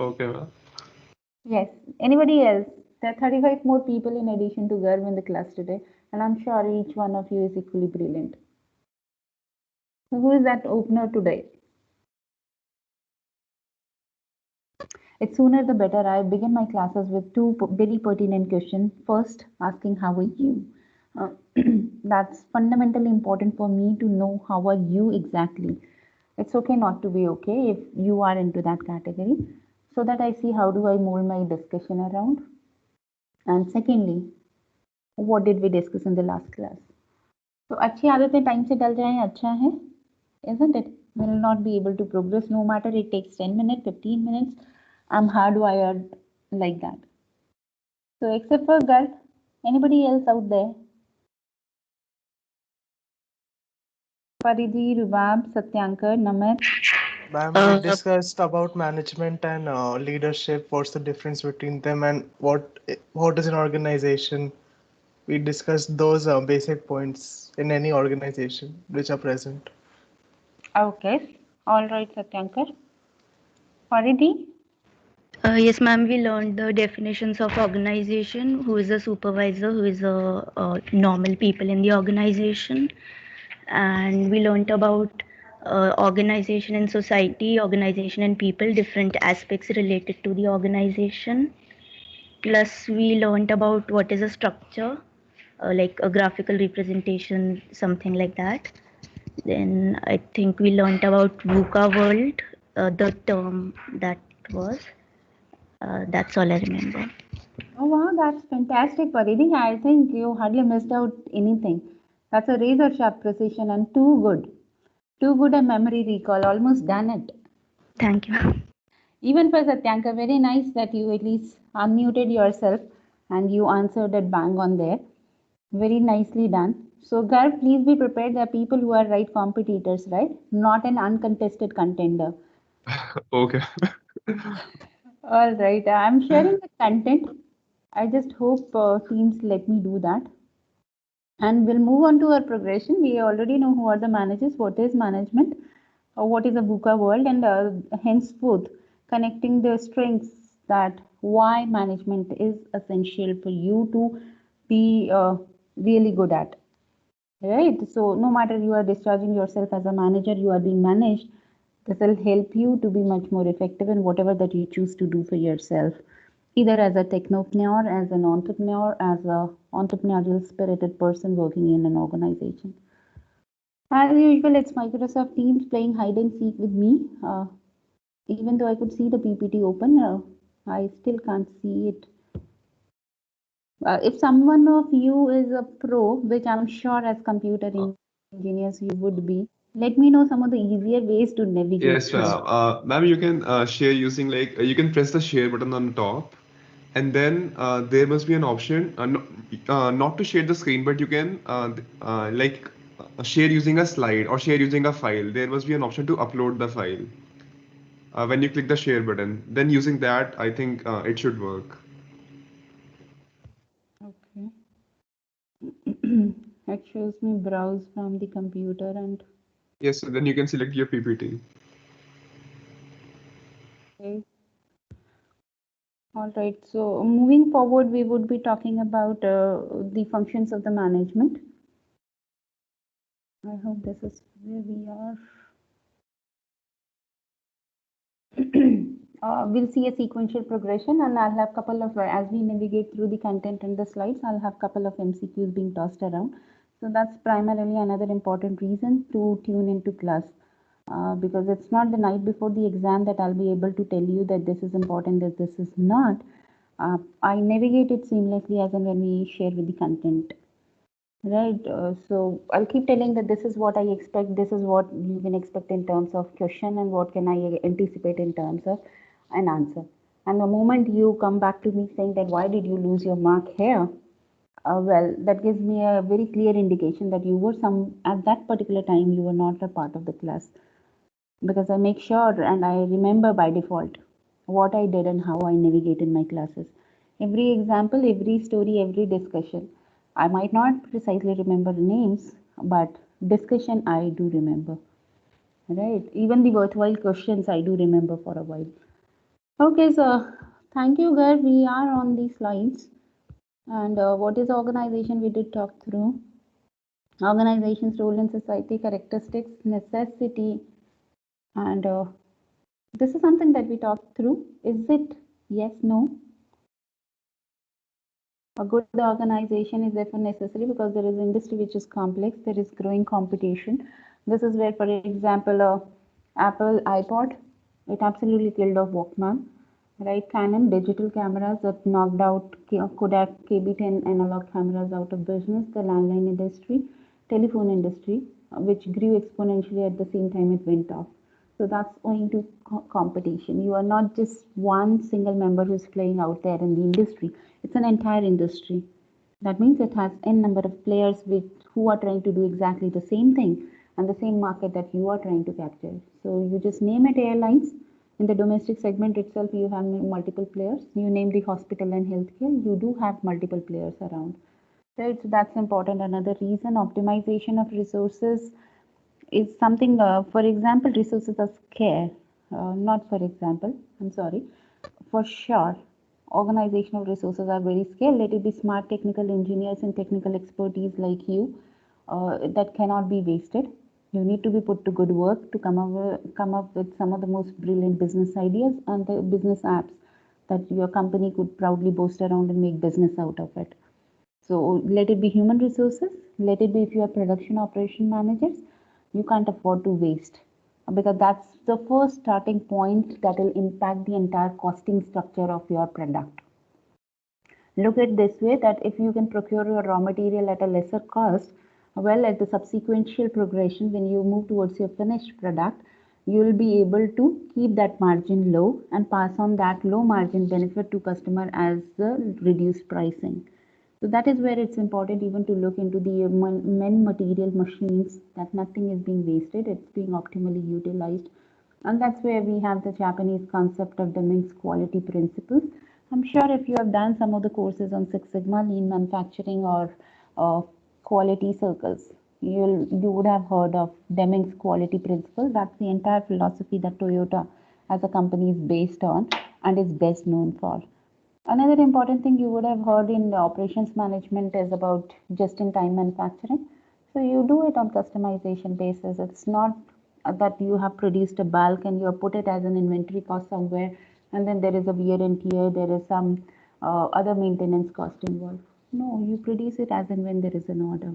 Okay, ma'am. Yes. Anybody else? There are 35 more people in addition to Garv in the class today, and I'm sure each one of you is equally brilliant. So who is that opener today? It's sooner the better. I begin my classes with two very pertinent questions. First, asking how are you? Uh, that's fundamentally important for me to know how are you exactly. It's okay not to be okay if you are into that category, so that I see how do I mold my discussion around. And secondly, what did we discuss in the last class? तो अच्छी आदतें time से डल जाएं अच्छा है, isn't it? Will not be able to progress no matter it takes 10 minutes, 15 minutes. I'm hardwired like that. So except for Garth, anybody else out there? Paridhi, Rubab, Satyankar, Namit. Ma'am, we discussed about management and leadership. What's the difference between them and what is an organization? We discussed those basic points in any organization which are present. Okay. All right, Satyankar. Paridhi? Yes, ma'am, we learned the definitions of organization, who is a supervisor, who is a normal people in the organization, and we learned about organization in society, organization and people, different aspects related to the organization. Plus, we learned about what is a structure, like a graphical representation, something like that. Then I think we learned about VUCA world, the term that was. That's all I remember. Oh wow, that's fantastic, Paridhi. I think you hardly missed out anything. That's a razor sharp precision and too good. Too good a memory recall. Almost done it. Thank you. Even for Satyanka, very nice that you at least unmuted yourself and you answered it bang on there. Very nicely done. So, Garv, please be prepared. There are people who are right competitors, right? Not an uncontested contender. Okay. All right. I'm sharing the content. I just hope teams let me do that. And we'll move on to our progression. We already know who are the managers, what is management, what is a VUCA world, and henceforth connecting the strengths that why management is essential for you to be really good at. Right? So, no matter you are discharging yourself as a manager, you are being managed, this will help you to be much more effective in whatever that you choose to do for yourself, either as a technopreneur, as an entrepreneur, as a entrepreneurial spirited person working in an organization. As usual, it's Microsoft Teams playing hide and seek with me. Even though I could see the PPT open, I still can't see it. If someone of you is a pro, which I'm sure as computer engineers you would be, let me know some of the easier ways to navigate Yes, through. ma'am, you can share using like you can press the share button on top, and then there must be an option not to share the screen, but you can share using a slide or share using a file. There must be an option to upload the file. When you click the share button, then using that, I think it should work. Okay. It shows me browse from the computer and Yes, so then you can select your PPT. okay. All right. So moving forward, we would be talking about the functions of the management. I hope this is where we are. We'll see a sequential progression, and I'll have couple of as we navigate through the content and the slides, I'll have couple of MCQs being tossed around. So that's primarily another important reason to tune into class. Because it's not the night before the exam that I'll be able to tell you that this is important, that this is not. I navigate it seamlessly as and when we share with the content. Right. So I'll keep telling that this is what I expect, this is what you can expect in terms of question, and what can I anticipate in terms of an answer. And the moment you come back to me saying that why did you lose your mark here? Well, that gives me a very clear indication that you were some at that particular time you were not a part of the class, because I make sure and I remember by default what I did and how I navigated my classes. Every example, every story, every discussion. I might not precisely remember the names, but discussion I do remember. Right? Even the worthwhile questions I do remember for a while. Okay, so thank you, Gar. We are on the slides. And what is organization? We did talk through. Organization's role in society, characteristics, necessity, and this is something that we talked through. Is it yes, no? A good organization is therefore necessary because there is industry which is complex, there is growing competition. This is where, for example, Apple iPod, it absolutely killed off Walkman, right? Canon digital cameras that knocked out Kodak KB10 analog cameras out of business, the landline industry, telephone industry, which grew exponentially at the same time it went off. So that's owing to competition. You are not just one single member who's playing out there in the industry. It's an entire industry. That means it has n number of players who are trying to do exactly the same thing and the same market that you are trying to capture. So you just name it airlines. In the domestic segment itself, you have multiple players. You name the hospital and healthcare, you do have multiple players around. Right, so that's important. Another reason, optimization of resources is something, for example, resources are scarce. Not for example, I'm sorry, for sure. Organizational resources are very scarce. Let it be smart technical engineers and technical expertise like you that cannot be wasted. You need to be put to good work to come up with some of the most brilliant business ideas and the business apps that your company could proudly boast around and make business out of it. So let it be human resources, let it be if you are production operation managers, you can't afford to waste because that's the first starting point that will impact the entire costing structure of your product. Look at this way that if you can procure your raw material at a lesser cost, well, at the subsequential progression, when you move towards your finished product, you will be able to keep that margin low and pass on that low margin benefit to customer as the reduced pricing. So that is where it's important even to look into the men material machines, that nothing is being wasted, it's being optimally utilized. And that's where we have the Japanese concept of Deming's quality principles. I'm sure if you have done some of the courses on Six Sigma, lean manufacturing, or quality circles, you would have heard of Deming's quality principle. That's the entire philosophy that Toyota as a company is based on and is best known for. Another important thing you would have heard in the operations management is about just-in-time manufacturing. So you do it on customization basis. It's not that you have produced a bulk and you have put it as an inventory cost somewhere, and then there is a wear and tear, there is some other maintenance cost involved. No, you produce it as and when there is an order.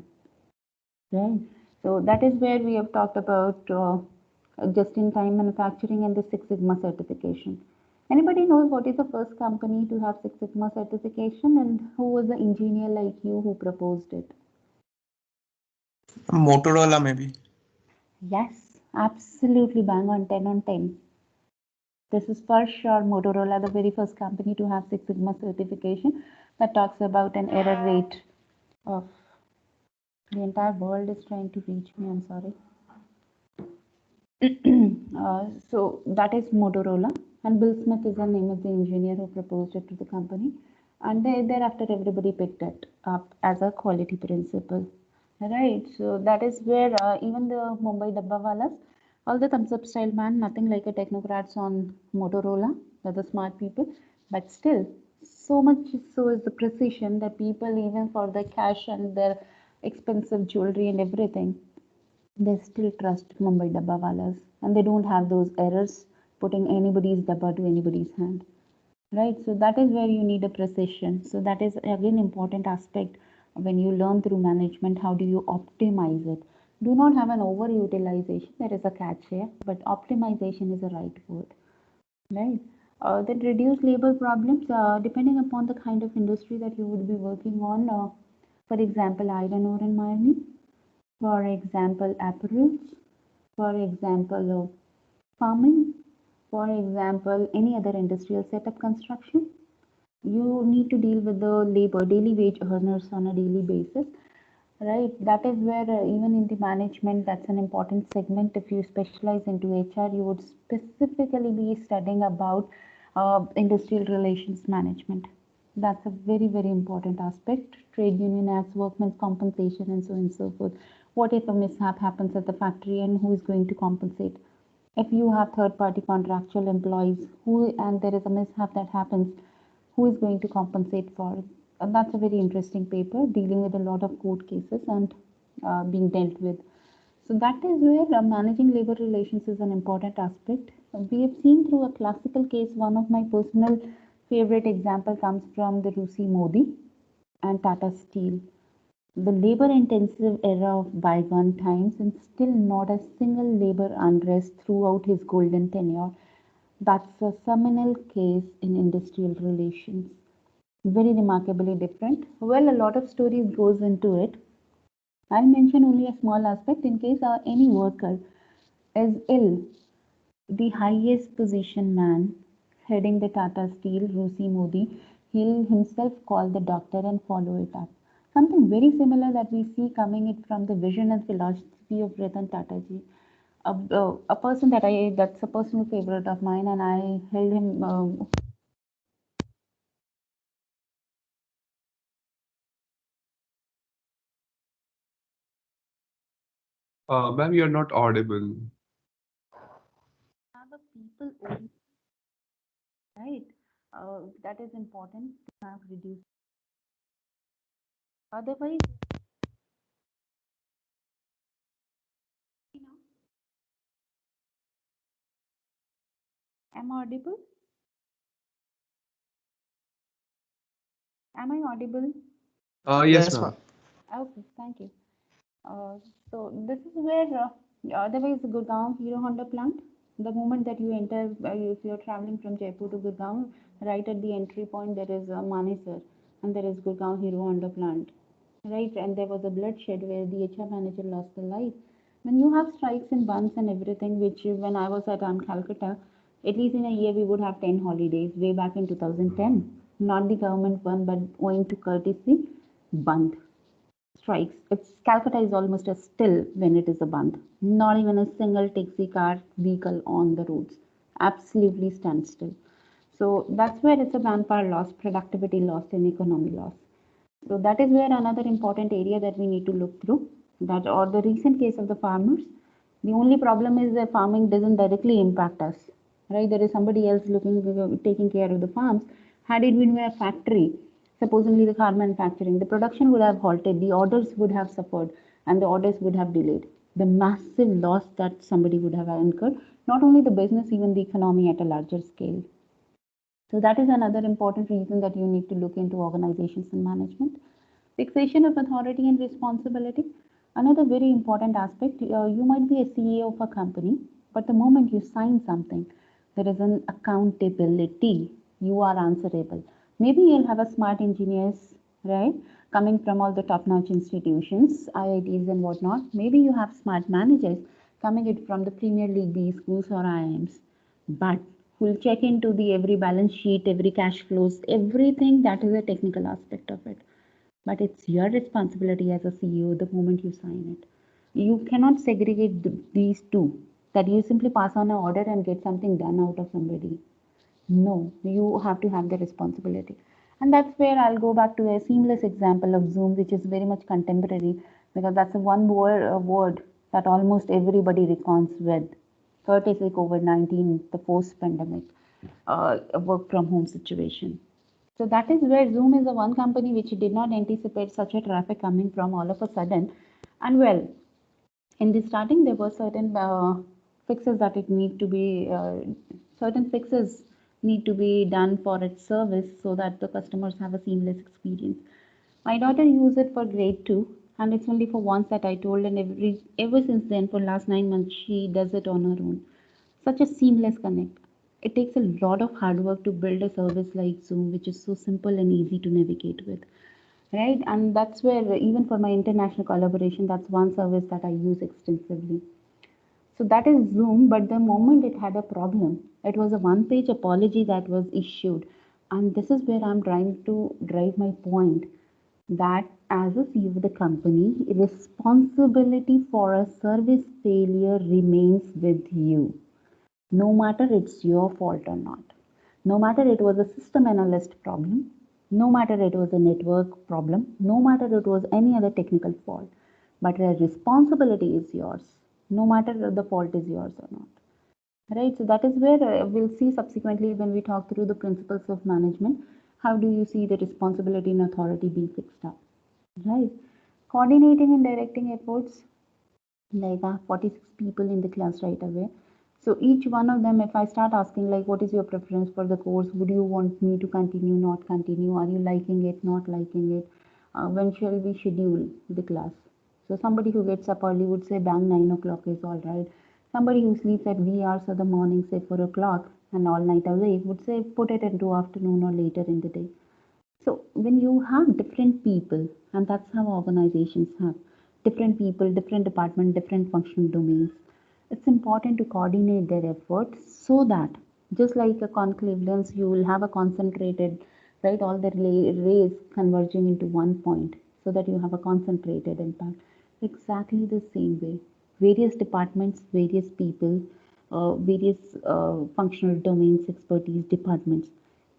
Right. So that is where we have talked about just-in-time manufacturing and the Six Sigma certification. Anybody knows what is the first company to have Six Sigma certification and who was the engineer like you who proposed it? Motorola, maybe. Yes, absolutely bang on 10 on 10. This is for sure Motorola, the very first company to have Six Sigma certification that talks about an error rate of the entire world is trying to reach me, I'm sorry. So that is Motorola, and Bill Smith is the name of the engineer who proposed it to the company, and thereafter everybody picked it up as a quality principle. Right, so that is where even the Mumbai Dabbawalas, all the thumbs up style man, nothing like a technocrats on Motorola, they're the smart people, but still, so much so is the precision that people, even for the cash and their expensive jewelry and everything, they still trust Mumbai Dabbawalas and they don't have those errors putting anybody's dabba to anybody's hand. Right, so that is where you need a precision. So that is again important aspect when you learn through management. How do you optimize it? Do not have an overutilization. There is a catch here, but optimization is the right word. Right. Then reduce labor problems depending upon the kind of industry that you would be working on. For example, iron ore and mining. For example, apparels. For example, farming. For example, any other industrial setup construction. You need to deal with the labor, daily wage earners on a daily basis, right? That is where even in the management, that's an important segment. If you specialize into HR, you would specifically be studying about industrial relations management. That's a very, very important aspect. Trade union acts, workmen's compensation, and so on and so forth. What if a mishap happens at the factory and who is going to compensate? If you have third-party contractual employees and there is a mishap that happens, who is going to compensate for it? And that's a very interesting paper dealing with a lot of court cases and being dealt with. So that is where managing labor relations is an important aspect. We have seen through a classical case, one of my personal favorite example comes from the Rusi Modi and Tata Steel. The labor-intensive era of bygone times, and still not a single labor unrest throughout his golden tenure. That's a seminal case in industrial relations. Very remarkably different. Well, a lot of stories goes into it. I'll mention only a small aspect in case any worker is ill. The highest position man heading the Tata Steel, Rusi Modi, he'll himself call the doctor and follow it up. Something very similar that we see coming it from the vision and philosophy of Ratan Tata ji. A person that's a personal favorite of mine, and I held him. Ma'am, you're not audible. Have a people right? That is important to have reduced. Otherwise, you know, am I audible? Am I audible? Yes, Yes, ma'am. ma'am. Okay, thank you. So this is where otherwise the Gurgaon Hero Honda plant. The moment that you enter, if you're traveling from Jaipur to Gurgaon, right at the entry point there is Manesar and there is Gurgaon Hero Honda plant, right? And there was a bloodshed where the HR manager lost their life. When you have strikes and bunds and everything, which when I was at Calcutta, at least in a year we would have 10 holidays way back in 2010. Not the government one, but owing to courtesy, bund strikes. It's Calcutta is almost a still when it is a band. Not even a single taxi car vehicle on the roads. Absolutely standstill. So that's where it's a manpower loss, productivity loss, and economy loss. So that is where another important area that we need to look through. That or the recent case of the farmers. The only problem is that farming doesn't directly impact us, right? There is somebody else looking taking care of the farms. Had it been a factory, supposedly the car manufacturing, the production would have halted, the orders would have suffered, and the orders would have delayed. The massive loss that somebody would have incurred, not only the business, even the economy at a larger scale. So that is another important reason that you need to look into organizations and management. Fixation of authority and responsibility. Another very important aspect, you might be a CEO of a company, but the moment you sign something, there is an accountability. You are answerable. Maybe you'll have a smart engineers, right, coming from all the top-notch institutions, IITs and whatnot. Maybe you have smart managers coming it from the Premier League B schools or IIMs, but who'll check into the every balance sheet, every cash flows, everything that is a technical aspect of it. But it's your responsibility as a CEO the moment you sign it. You cannot segregate these two, that you simply pass on an order and get something done out of somebody. No, you have to have the responsibility. And that's where I'll go back to a seamless example of Zoom, which is very much contemporary because that's a one word that almost everybody recounts with, courtesy COVID-19, the post pandemic work from home situation. So that is where Zoom is the one company which did not anticipate such a traffic coming from all of a sudden. And well, in the starting, there were certain fixes that it need to be, certain fixes need to be done for its service so that the customers have a seamless experience. My daughter used it for grade 2 and it's only for once that I told and ever since then for last 9 months she does it on her own. Such a seamless connect. It takes a lot of hard work to build a service like Zoom, which is so simple and easy to navigate with, right? And that's where, even for my international collaboration, that's one service that I use extensively. So that is Zoom, but the moment it had a problem, it was a one page apology that was issued. And this is where I'm trying to drive my point that as a CEO of the company, responsibility for a service failure remains with you, no matter it's your fault or not. No matter it was a system analyst problem, no matter it was a network problem, no matter it was any other technical fault, but the responsibility is yours, no matter if the fault is yours or not. right? So that is where we'll see subsequently when we talk through the principles of management. How do you see the responsibility and authority being fixed up, right? Coordinating and directing efforts, like I have 46 people in the class right away. So each one of them, if I start asking like, what is your preference for the course? Would you want me to continue, not continue? Are you liking it, not liking it? When shall we schedule the class? So somebody who gets up early would say bang 9 o'clock is all right. Somebody who sleeps at wee hours of the morning, say 4 o'clock and all night awake would say put it into afternoon or later in the day. So when you have different people, and that's how organizations have different people, different department, different functional domains, it's important to coordinate their efforts so that just like a concave lens, you will have a concentrated, right, all the rays converging into one point so that you have a concentrated impact. Exactly the same way, various departments, various people, various functional domains, expertise, departments,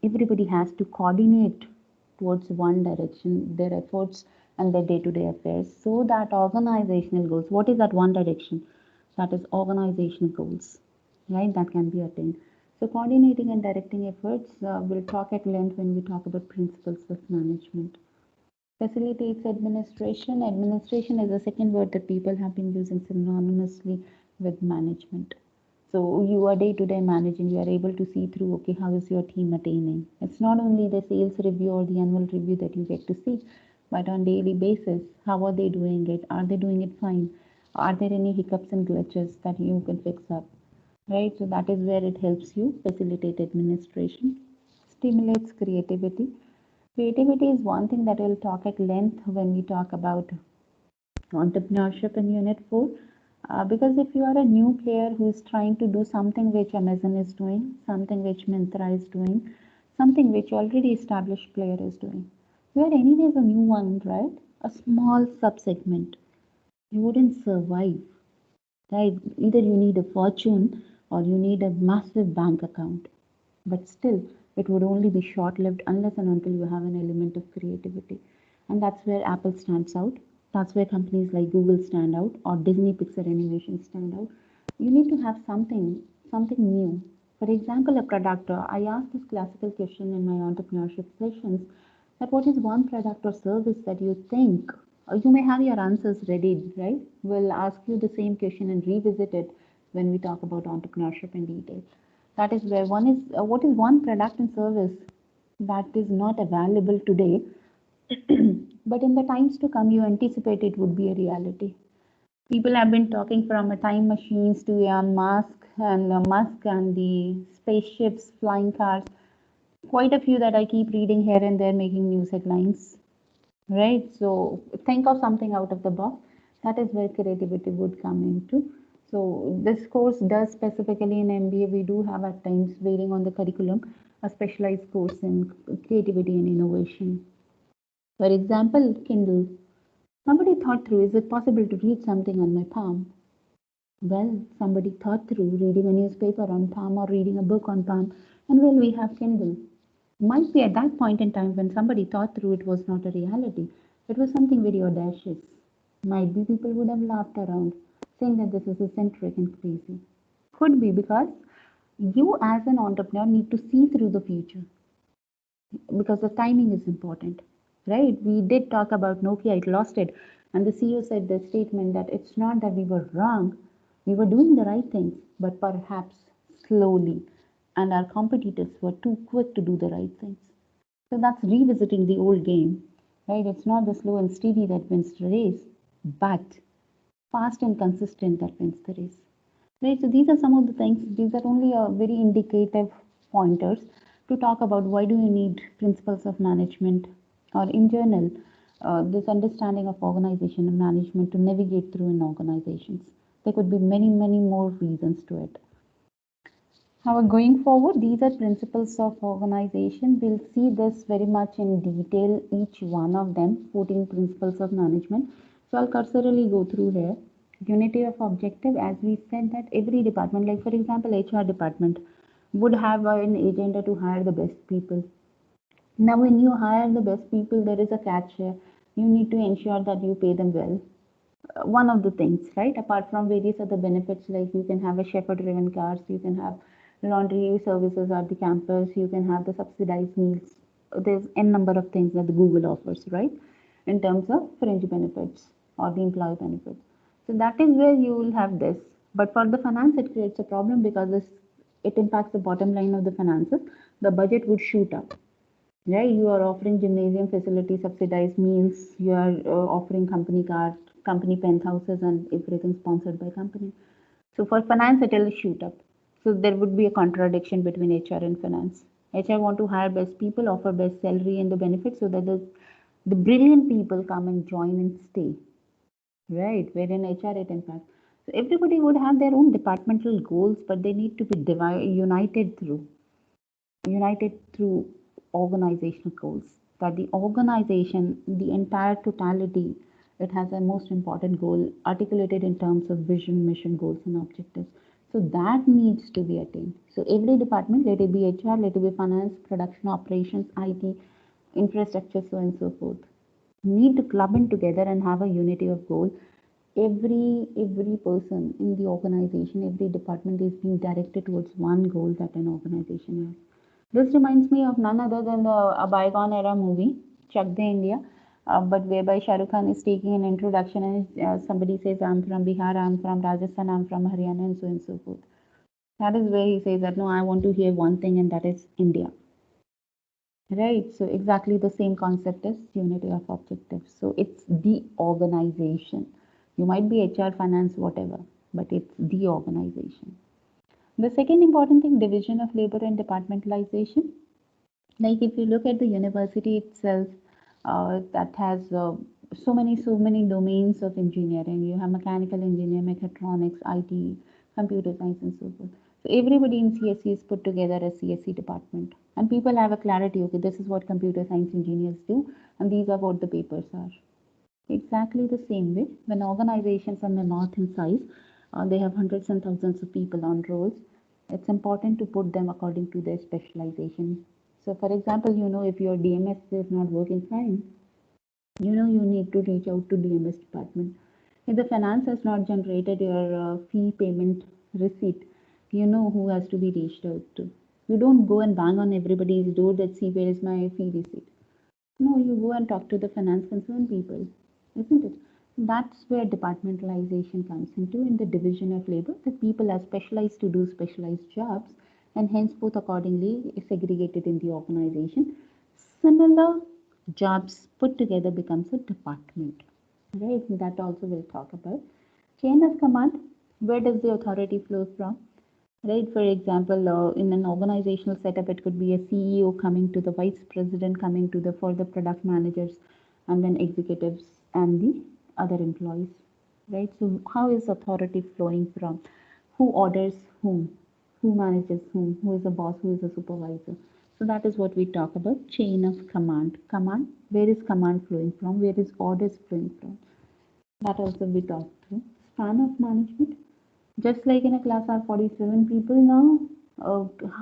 everybody has to coordinate towards one direction, their efforts and their day-to-day affairs, so that organizational goals, what is that one direction? That is organizational goals, right? That can be attained. So coordinating and directing efforts, we'll talk at length when we talk about principles of management. Facilitates administration. Administration is the second word that people have been using synonymously with management. So you are day to day managing, you are able to see through, okay, how is your team attaining? It's not only the sales review or the annual review that you get to see, but on daily basis, how are they doing it? Are they doing it fine? Are there any hiccups and glitches that you can fix up? Right? So that is where it helps you facilitate administration. Stimulates creativity. Creativity is one thing that we'll talk at length when we talk about entrepreneurship in Unit 4. Because if you are a new player who is trying to do something which Amazon is doing, something which Myntra is doing, something which already established player is doing, you are anyways a new one, right? A small subsegment. You wouldn't survive, right? Either you need a fortune or you need a massive bank account. But still, it would only be short lived unless and until you have an element of creativity. And that's where Apple stands out. That's where companies like Google stand out or Disney Pixar Animation stand out. You need to have something new. For example, a product. I asked this classical question in my entrepreneurship sessions that what is one product or service that you think you may have your answers ready, right? We'll ask you the same question and revisit it when we talk about entrepreneurship in detail. That is where one is what is one product and service that is not available today, but in the times to come, you anticipate it would be a reality. People have been talking from time machines to Musk and the spaceships, flying cars. Quite a few that I keep reading here and there, making news headlines. Right? So think of something out of the box. That is where creativity would come into. So this course does specifically in MBA, we do have at times, varying on the curriculum, a specialized course in creativity and innovation. For example, Kindle. Somebody thought through, is it possible to read something on my palm? Well, somebody thought through reading a newspaper on palm or reading a book on palm, and well, we have Kindle. Might be at that point in time when somebody thought through it was not a reality. It was something very audacious. Might be people would have laughed around, saying that this is eccentric and crazy. Could be because you as an entrepreneur need to see through the future because the timing is important, right? We did talk about Nokia, it lost it, and the CEO said the statement that it's not that we were wrong, we were doing the right things, but perhaps slowly, and our competitors were too quick to do the right things. So that's revisiting the old game, right? It's not the slow and steady that wins the race, but fast and consistent that wins the race. Right, so these are some of the things, these are only a very indicative pointers to talk about why do you need principles of management or in general, this understanding of organization and management to navigate through in organizations. There could be many, many more reasons to it. However, going forward, these are principles of organization. We'll see this very much in detail, each one of them, 14 principles of management. So I'll cursorily go through here. Unity of objective, as we said that every department, like for example, HR department, would have an agenda to hire the best people. Now, when you hire the best people, there is a catch here. You need to ensure that you pay them well. one of the things, right? Apart from various other benefits, like you can have a chauffeur-driven cars, you can have laundry services at the campus, you can have the subsidized meals. There's n number of things that the Google offers, right? In terms of fringe benefits or the employee benefits. So that is where you will have this. But for the finance, it creates a problem because it impacts the bottom line of the finances. The budget would shoot up. Right, you are offering gymnasium facilities, subsidized meals, you are offering company cars, company penthouses, and everything sponsored by company. So for finance, it will shoot up. So there would be a contradiction between HR and finance. HR want to hire best people, offer best salary and the benefits so that the brilliant people come and join and stay. Right, wherein HR it impacts. So everybody would have their own departmental goals, but they need to be united through organizational goals. That the organization, the entire totality, it has a most important goal articulated in terms of vision, mission, goals, and objectives. So that needs to be attained. So every department, let it be HR, let it be finance, production, operations, IT, infrastructure, so and so forth, need to club in together and have a unity of goal. Every person in the organization, every department is being directed towards one goal that an organization has. This reminds me of none other than a bygone era movie, Chak De India, but whereby Shah Rukh Khan is taking an introduction and somebody says, I'm from Bihar, I'm from Rajasthan, I'm from Haryana, and so forth. That is where he says that, no, I want to hear one thing, and that is India. Right, so exactly the same concept as unity of objectives. So it's the organization. You might be HR, finance, whatever, but it's the organization. The second important thing, division of labor and departmentalization. Like if you look at the university itself, that has so many domains of engineering. You have mechanical engineer, mechatronics, IT, computer science, and so forth. So everybody in CSE is put together as CSE department, and people have a clarity. Okay, this is what computer science engineers do, and these are what the papers are. Exactly the same way, when organizations on the north and south, they have hundreds and thousands of people on rolls, it's important to put them according to their specialization. So, for example, if your DMS is not working fine, you need to reach out to DMS department. If the finance has not generated your fee payment receipt, you know who has to be reached out to. You don't go and bang on everybody's door that see where is my fee receipt. No, you go and talk to the finance concerned people, isn't it? That's where departmentalization comes into in the division of labor. The people are specialized to do specialized jobs and henceforth accordingly segregated in the organization. Similar jobs put together becomes a department, right? That also we'll talk about. Chain of command, where does the authority flow from? Right, for example, in an organizational setup, it could be a CEO coming to the vice president, coming to the further product managers, and then executives and the other employees. Right, so how is authority flowing from? Who orders whom? Who manages whom? Who is a boss? Who is a supervisor? So that is what we talk about, chain of command. Command, where is command flowing from? Where is orders flowing from? That also we talked through. Span of management, just like in a class are 47 people now,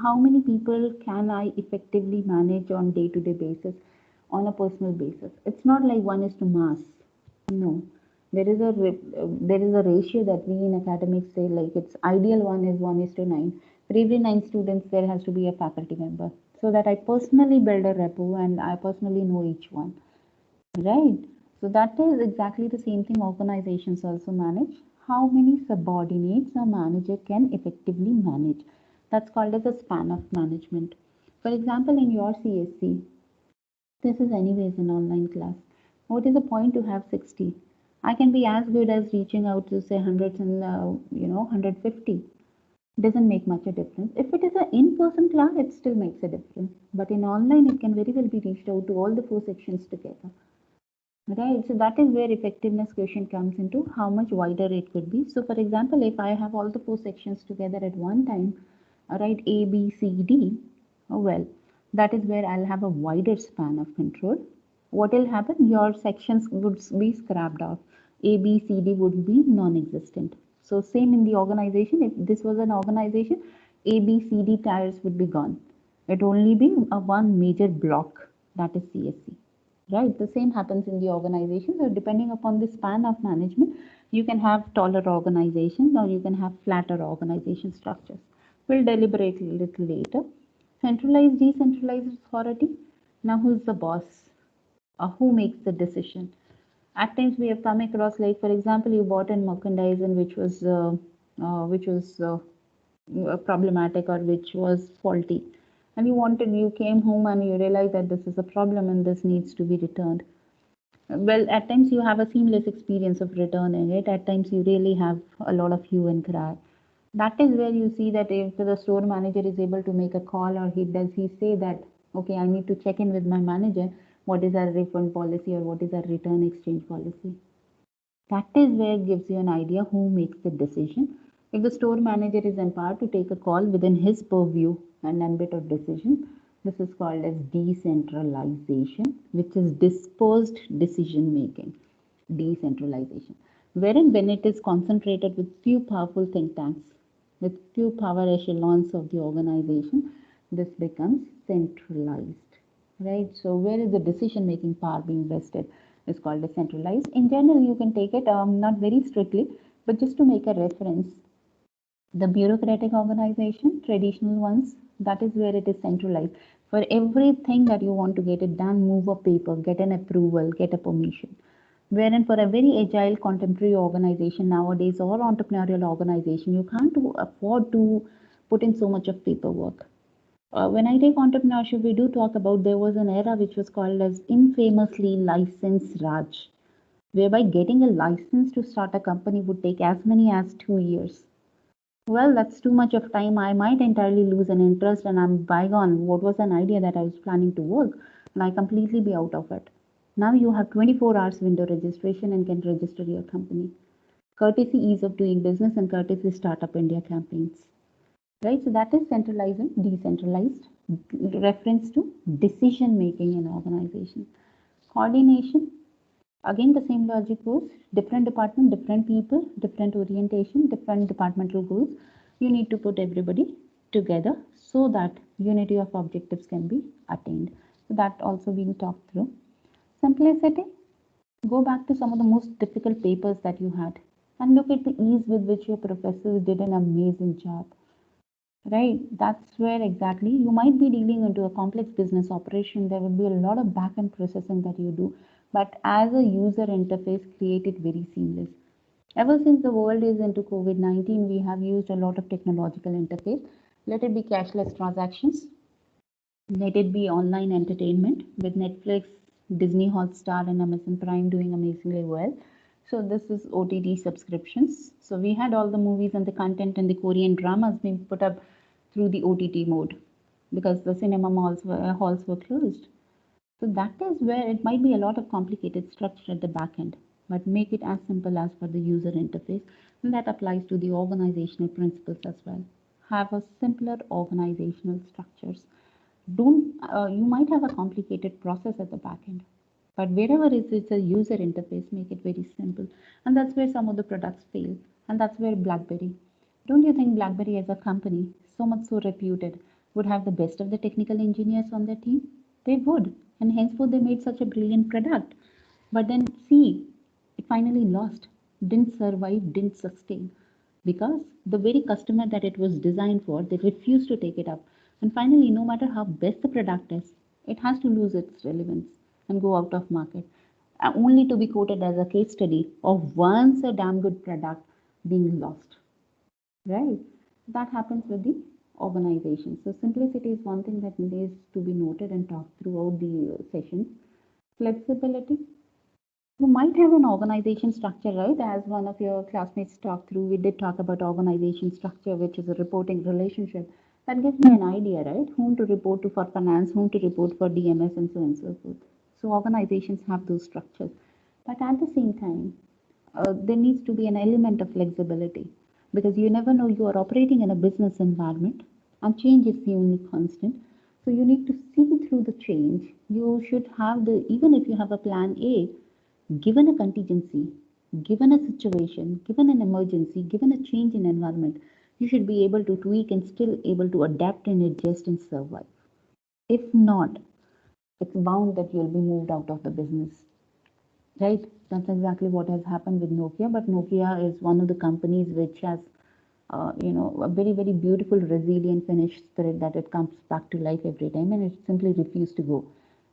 how many people can I effectively manage on day-to-day basis, on a personal basis? It's not like 1:mass. No, there is a ratio that we in academics say, like it's ideal one is 1:9. For every 9 students, there has to be a faculty member, so that I personally build a rapport and I personally know each one. Right. So that is exactly the same thing organizations also manage. How many subordinates a manager can effectively manage? That's called as a span of management. For example, in your CSC, this is anyways an online class. What is the point to have 60? I can be as good as reaching out to say hundreds and 150. Doesn't make much a difference. If it is an in-person class, it still makes a difference. But in online, it can very well be reached out to all the 4 sections together. Right, so that is where effectiveness question comes into how much wider it could be. So, for example, if I have all the 4 sections together at one time, right, A, B, C, D, oh, well, that is where I'll have a wider span of control. What will happen? Your sections would be scrapped off. A, B, C, D would be non-existent. So, same in the organization. If this was an organization, A, B, C, D tiers would be gone. It only be a one major block, that is CSC. right? The same happens in the organization. So depending upon the span of management, you can have taller organizations or you can have flatter organization structures. We'll deliberate a little later. Centralized, decentralized authority. Now who's the boss? Who makes the decision? At times we have come across, like for example, you bought a merchandise and which was problematic or which was faulty, and you came home and you realized that this is a problem and this needs to be returned. Well, at times you have a seamless experience of returning it. At times you really have a lot of hue and cry. That is where you see that if the store manager is able to make a call, or he say that, okay, I need to check in with my manager, what is our refund policy or what is our return exchange policy. That is where it gives you an idea who makes the decision. If the store manager is empowered to take a call within his purview and ambit of decision, this is called as decentralization, which is dispersed decision making. Decentralization, wherein when it is concentrated with few powerful think tanks, with few power echelons of the organization, this becomes centralized, right? So where is the decision making power being vested is called as centralized. In general, you can take it not very strictly, but just to make a reference, the bureaucratic organization, traditional ones, that is where it is centralized. For everything that you want to get it done, move a paper, get an approval, get a permission. Wherein for a very agile contemporary organization nowadays or entrepreneurial organization, you can't afford to put in so much of paperwork. When I take entrepreneurship, we do talk about there was an era which was called as infamously license Raj, whereby getting a license to start a company would take as many as 2 years. Well, that's too much of time. I might entirely lose an interest and I'm bygone. What was an idea that I was planning to work? And I completely be out of it. Now you have 24 hours window registration and can register your company. Courtesy ease of doing business and courtesy Startup India campaigns. Right? So that is centralized and decentralized. Reference to decision making in organization. Coordination. Again, the same logic goes. Different department, different people, different orientation, different departmental goals. You need to put everybody together so that unity of objectives can be attained. So that also being talked through. Simplicity. Go back to some of the most difficult papers that you had and look at the ease with which your professors did an amazing job. Right, that's where exactly you might be dealing into a complex business operation. There will be a lot of back end processing that you do, but as a user interface, create it very seamless. Ever since the world is into COVID-19, we have used a lot of technological interface. Let it be cashless transactions, let it be online entertainment with Netflix, Disney Hotstar, and Amazon Prime doing amazingly well. So this is OTT subscriptions. So we had all the movies and the content and the Korean dramas being put up through the OTT mode because the cinema halls were closed. So that is where it might be a lot of complicated structure at the back end, but make it as simple as for the user interface, and that applies to the organizational principles as well. Have a simpler organizational structures. Don't You might have a complicated process at the back end, but wherever it's a user interface, make it very simple, and that's where some of the products fail, and that's where BlackBerry. Don't you think BlackBerry as a company, so much so reputed, would have the best of the technical engineers on their team? They would, and henceforth they made such a brilliant product. But then see, it finally lost, didn't survive, didn't sustain, because the very customer that it was designed for, they refused to take it up. And finally, no matter how best the product is, it has to lose its relevance and go out of market, only to be quoted as a case study of once a damn good product being lost. Right? That happens with the organization. So simplicity is one thing that needs to be noted and talked throughout the sessions. Flexibility. You might have an organization structure, right? As one of your classmates talked through, we did talk about organization structure, which is a reporting relationship. That gives me an idea, right? Whom to report to for finance, whom to report for DMS, and so forth. So organizations have those structures. But at the same time, there needs to be an element of flexibility because you never know, you are operating in a business environment and change is the only constant. So you need to see through the change. You should have even if you have a plan A, given a contingency, given a situation, given an emergency, given a change in environment, you should be able to tweak and still able to adapt and adjust and survive. If not, it's bound that you'll be moved out of the business, right? That's exactly what has happened with Nokia. But Nokia is one of the companies which has, a very, very beautiful, resilient Finnish spirit that it comes back to life every time, and it simply refused to go.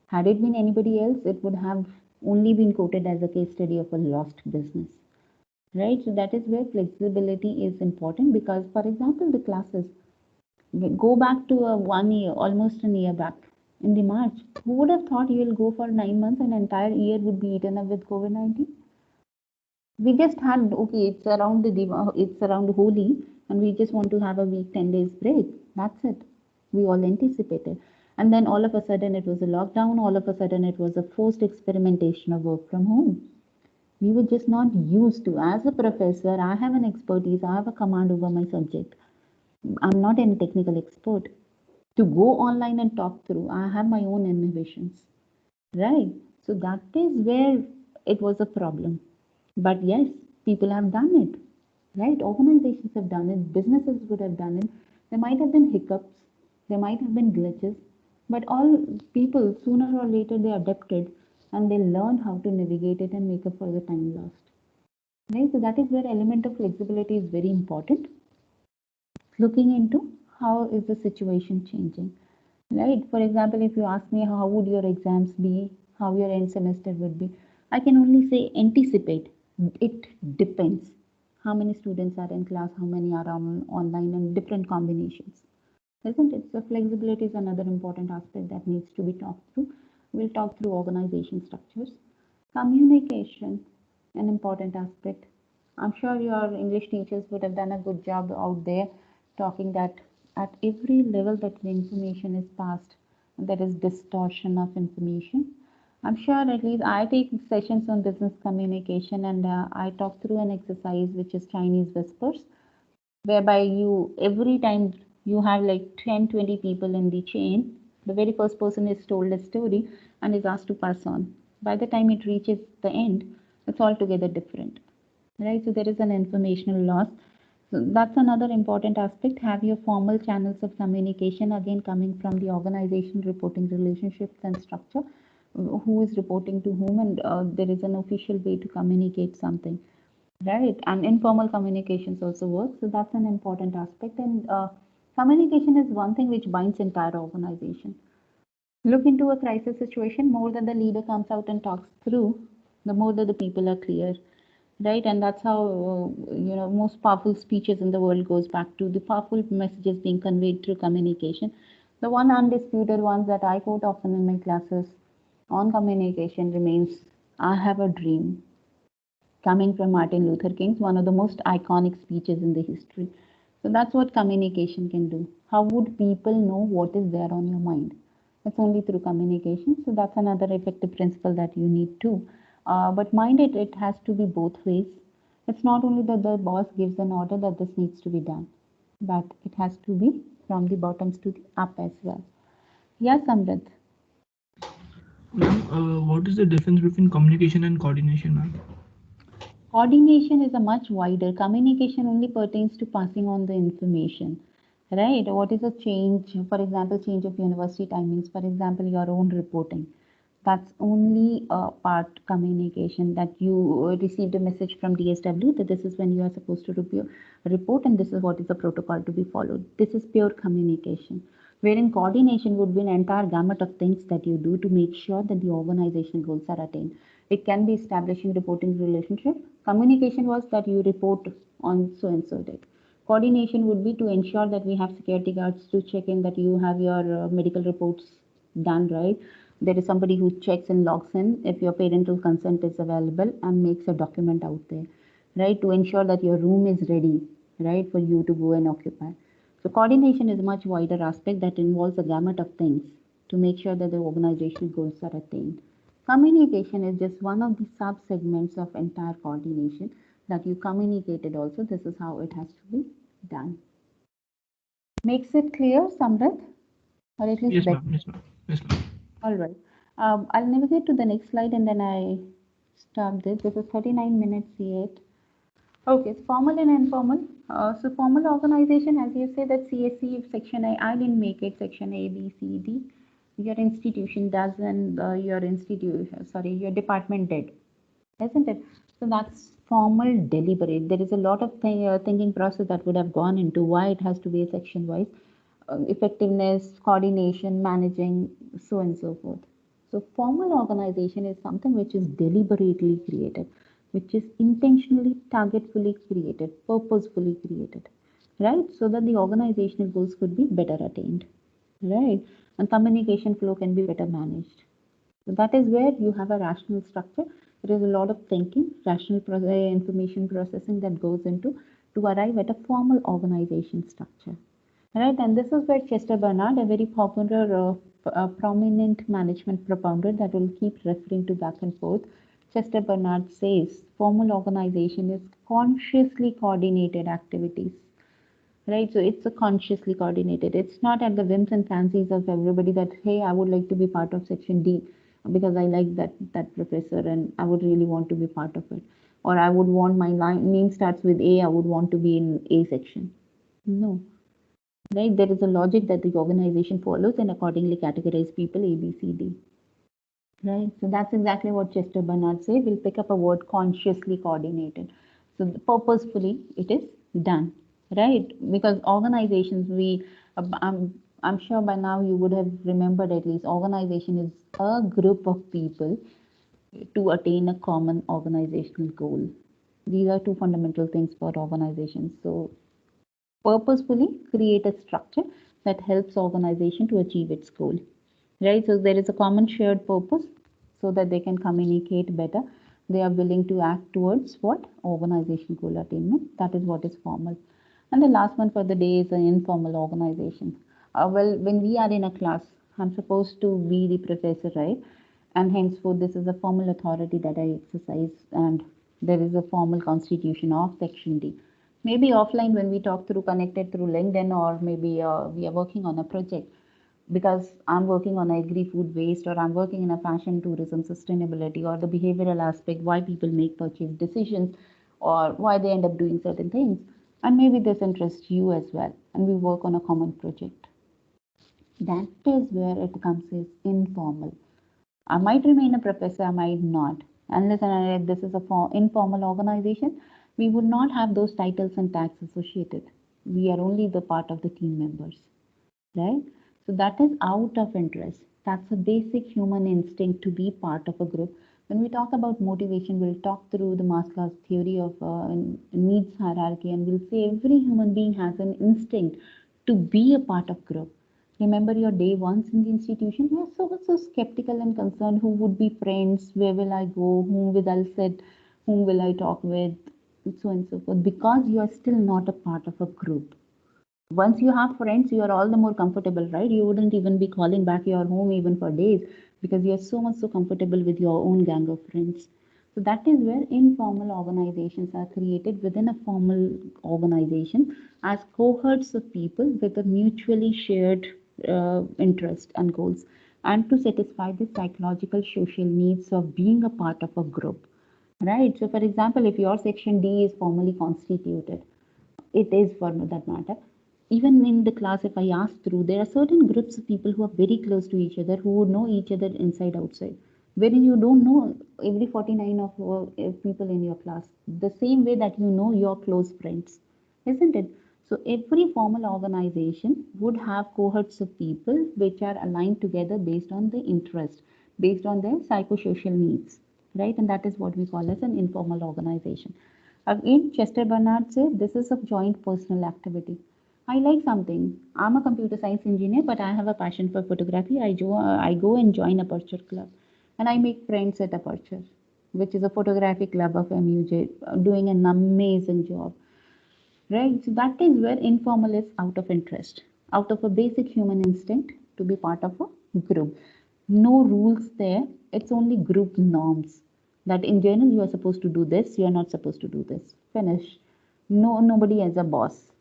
Had it been anybody else, it would have only been quoted as a case study of a lost business, right? So that is where flexibility is important because, for example, the classes go back to a 1 year, almost a year back in the March. Who would have thought you will go for 9 months and an entire year would be eaten up with COVID-19? We just had, okay, it's around Holi, and we just want to have a week, 10 days break. That's it. We all anticipated. And then all of a sudden it was a lockdown. All of a sudden it was a forced experimentation of work from home. We were just not used to. As a professor, I have an expertise, I have a command over my subject. I'm not a technical expert. To go online and talk through, I have my own inhibitions, right? So that is where it was a problem. But yes, people have done it, right? Organizations have done it, businesses would have done it. There might have been hiccups, there might have been glitches, but all people, sooner or later, they adapted and they learned how to navigate it and make up for the time lost. Right? So that is where element of flexibility is very important. Looking into how is the situation changing, right? For example, if you ask me how would your exams be, how your end semester would be, I can only say anticipate. It depends. How many students are in class, how many are online, and different combinations, isn't it? So flexibility is another important aspect that needs to be talked through. We'll talk through organization structures. Communication, an important aspect. I'm sure your English teachers would have done a good job out there talking that at every level that the information is passed, there is distortion of information. I'm sure at least I take sessions on business communication, and I talk through an exercise which is Chinese whispers, whereby you every time you have like 10-20 people in the chain, the very first person is told a story and is asked to pass on. By the time it reaches the end, it's altogether different, right? So there is an informational loss. So that's another important aspect. Have your formal channels of communication, again coming from the organization reporting relationships and structure, who is reporting to whom, and there is an official way to communicate something, right? And informal communications also work. So that's an important aspect. And communication is one thing which binds entire organization. Look into a crisis situation, more than the leader comes out and talks through, the more that the people are clear, right? And that's how most powerful speeches in the world goes back to the powerful messages being conveyed through communication. The one undisputed ones that I quote often in my classes on communication remains, "I have a dream," coming from Martin Luther King's one of the most iconic speeches in the history. So that's what communication can do. How would people know what is there on your mind? It's only through communication. So that's another effective principle that you need too. But mind it has to be both ways. It's not only that the boss gives an order that this needs to be done, but it has to be from the bottoms to the up as well. Yes, Amrit. Ma'am, what is the difference between communication and coordination, ma'am? Coordination is a much wider. Communication only pertains to passing on the information, right? What is a change? For example, change of university timings. For example, your own reporting. That's only a part communication, that you received a message from DSW that this is when you are supposed to report and this is what is the protocol to be followed. This is pure communication. Wherein coordination would be an entire gamut of things that you do to make sure that the organization goals are attained. It can be establishing reporting relationship. Communication was that you report on so and so date. Coordination would be to ensure that we have security guards to check in that you have your medical reports done right. There is somebody who checks and logs in if your parental consent is available and makes a document out there, right, to ensure that your room is ready, right, for you to go and occupy. So coordination is a much wider aspect that involves a gamut of things to make sure that the organizational goals are attained. Communication is just one of the sub-segments of entire coordination that you communicated also. This is how it has to be done. Makes it clear, Samrat? Or at least Yes, better? ma'am. Yes, ma'am. Yes, ma'am. All right. I'll navigate to the next slide and then I stop this. This is 39 minutes yet. Okay, so formal and informal. So formal organization, as you say that CSC section I didn't make it, section A, B, C, D. your institution does and your department did, isn't it? So that's formal deliberate. There is a lot of thinking process that would have gone into why it has to be section wise, effectiveness, coordination, managing, so and so forth. So formal organization is something which is deliberately created, which is intentionally, targetfully created, purposefully created, right? So that the organizational goals could be better attained, right? And communication flow can be better managed. So that is where you have a rational structure. There is a lot of thinking, rational information processing that goes into to arrive at a formal organization structure. Right, and this is where Chester Bernard, a very popular, prominent management propounder that will keep referring to back and forth. Chester Bernard says formal organization is consciously coordinated activities. Right, so it's a consciously coordinated. It's not at the whims and fancies of everybody that, hey, I would like to be part of section D because I like that professor and I would really want to be part of it. Or I would want my name starts with A, I would want to be in A section. No, right? There is a logic that the organization follows and accordingly categorize people A, B, C, D. Right, so that's exactly what Chester Bernard said. We'll pick up a word consciously coordinated. So purposefully it is done, right? Because organizations, I'm sure by now you would have remembered at least organization is a group of people to attain a common organizational goal. These are two fundamental things for organizations. So purposefully create a structure that helps organization to achieve its goal, right? So there is a common shared purpose so that they can communicate better. They are willing to act towards what? Organization goal attainment. That is what is formal. And the last one for the day is an informal organization. Well, when we are in a class, I'm supposed to be the professor, right? And henceforth, this is a formal authority that I exercise, and there is a formal constitution of Section D. Maybe offline when we talk through connected through LinkedIn, or maybe we are working on a project because I'm working on agri-food waste, or I'm working in a fashion tourism sustainability, or the behavioral aspect, why people make purchase decisions, or why they end up doing certain things. And maybe this interests you as well, and we work on a common project. That is where it comes is informal. I might remain a professor, I might not. Unless and this is a informal organization, we would not have those titles and tags associated. We are only the part of the team members, right? So that is out of interest. That's a basic human instinct to be part of a group. When we talk about motivation, we'll talk through the Maslow's theory of needs hierarchy, and we'll say every human being has an instinct to be a part of group. Remember your day ones in the institution? We are so skeptical and concerned. Who would be friends? Where will I go? Whom will I sit? Whom will I talk with? And so on and so forth. Because you are still not a part of a group. Once you have friends, you are all the more comfortable, right? You wouldn't even be calling back your home even for days because you are so much so comfortable with your own gang of friends. So that is where informal organizations are created within a formal organization as cohorts of people with a mutually shared interest and goals, and to satisfy the psychological social needs of being a part of a group, right? So for example, if your section D is formally constituted, it is for that matter. Even in the class, if I ask through, there are certain groups of people who are very close to each other, who would know each other inside outside, wherein you don't know every 49 of people in your class the same way that you know your close friends, isn't it? So every formal organization would have cohorts of people which are aligned together based on the interest, based on their psychosocial needs, right? And that is what we call as an informal organization. Again, Chester Bernard said this is a joint personal activity. I like something. I'm a computer science engineer, but I have a passion for photography. I go and join Aperture Club, and I make friends at Aperture, which is a photography club of MUJ, doing an amazing job. Right? So that is where informal is out of interest, out of a basic human instinct to be part of a group. No rules there. It's only group norms that in general you are supposed to do this, you are not supposed to do this. Finish. No, nobody as a boss.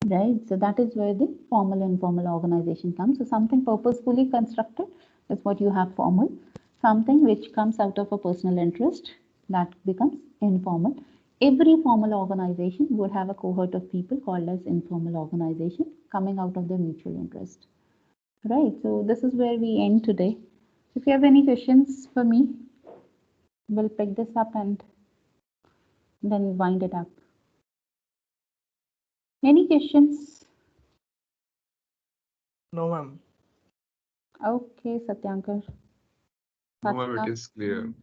Right? So that is where the formal and informal organization comes. So something purposefully constructed is what you have formal. Something which comes out of a personal interest, that becomes informal. Every formal organization would have a cohort of people called as informal organization coming out of their mutual interest. Right, so this is where we end today. If you have any questions for me, we'll pick this up and then wind it up. Any questions? No, ma'am. Okay, Satyankar. No, That's it enough. is clear.